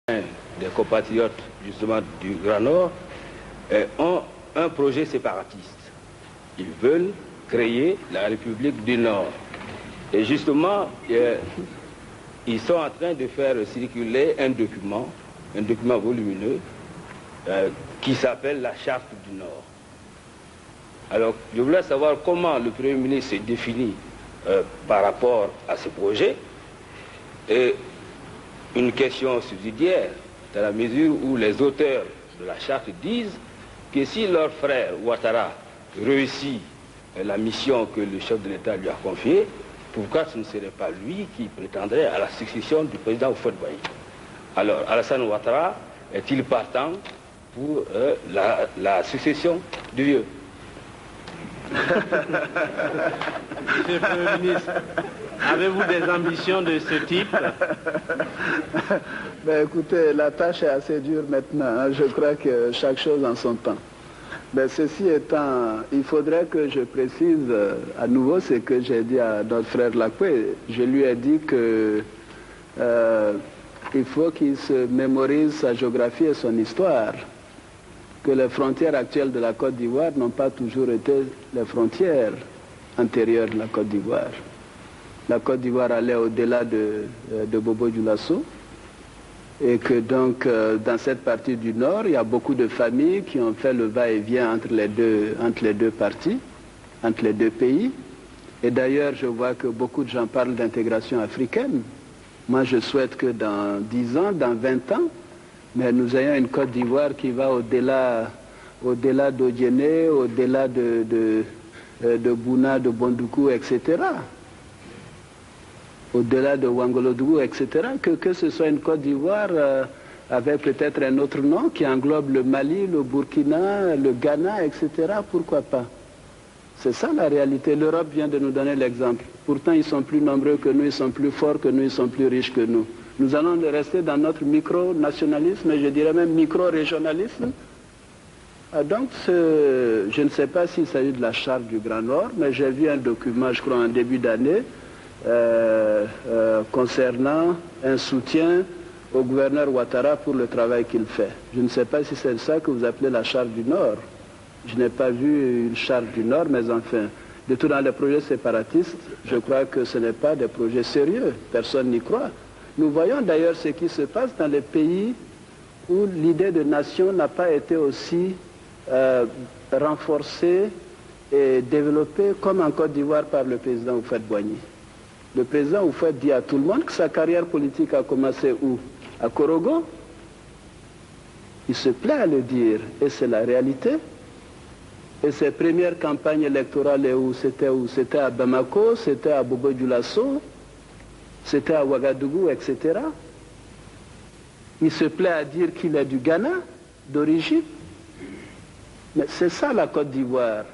des compatriotes justement du Grand Nord ont un projet séparatiste. Ils veulent créer la République du Nord. Et justement, ils sont en train de faire circuler un document volumineux qui s'appelle la Charte du Nord. Alors, je voulais savoir comment le Premier ministre se définit par rapport à ce projet. Et une question subsidiaire, dans la mesure où les auteurs de la charte disent que si leur frère Ouattara réussit la mission que le chef de l'État lui a confiée, pourquoi ce ne serait pas lui qui prétendrait à la succession du président Houphouët-Boigny? Alors, Alassane Ouattara est-il partant pour la succession du vieux? Monsieur le Premier ministre, avez-vous des ambitions de ce type? Ben, écoutez, la tâche est assez dure maintenant. Hein. Je crois que chaque chose en son temps. Ben, ceci étant, il faudrait que je précise à nouveau ce que j'ai dit à notre frère Lacoué. Je lui ai dit que il faut qu'il se mémorise sa géographie et son histoire. Que les frontières actuelles de la Côte d'Ivoire n'ont pas toujours été les frontières antérieures de la Côte d'Ivoire. La Côte d'Ivoire allait au-delà de Bobo Dioulasso et que donc dans cette partie du nord, il y a beaucoup de familles qui ont fait le va-et-vient entre les deux parties, entre les deux pays. Et d'ailleurs, je vois que beaucoup de gens parlent d'intégration africaine. Moi, je souhaite que dans 10 ans, dans 20 ans, mais nous ayons une Côte d'Ivoire qui va au-delà d'Odiéné, au-delà de Bouna, de Bondoukou, etc. Au-delà de Ouangolodougou, etc. Que ce soit une Côte d'Ivoire avec peut-être un autre nom qui englobe le Mali, le Burkina, le Ghana, etc. Pourquoi pas? C'est ça la réalité. L'Europe vient de nous donner l'exemple. Pourtant, ils sont plus nombreux que nous, ils sont plus forts que nous, ils sont plus riches que nous. Nous allons rester dans notre micro-nationalisme, et je dirais même micro-régionalisme. Donc, je ne sais pas s'il s'agit de la charte du Grand Nord, mais j'ai vu un document, je crois, en début d'année, concernant un soutien au gouverneur Ouattara pour le travail qu'il fait. Je ne sais pas si c'est ça que vous appelez la charte du Nord. Je n'ai pas vu une charte du Nord, mais enfin, de tout dans les projets séparatistes, je crois que ce n'est pas des projets sérieux. Personne n'y croit. Nous voyons d'ailleurs ce qui se passe dans les pays où l'idée de nation n'a pas été aussi renforcée et développée comme en Côte d'Ivoire par le président Houphouët-Boigny. Le président Houphouët dit à tout le monde que sa carrière politique a commencé où? À Korogo. Il se plaît à le dire, et c'est la réalité. Et ses premières campagnes électorales, où? C'était à Bamako, c'était à Bobo Dioulasso, c'était à Ouagadougou, etc. Il se plaît à dire qu'il est du Ghana, d'origine. Mais c'est ça la Côte d'Ivoire.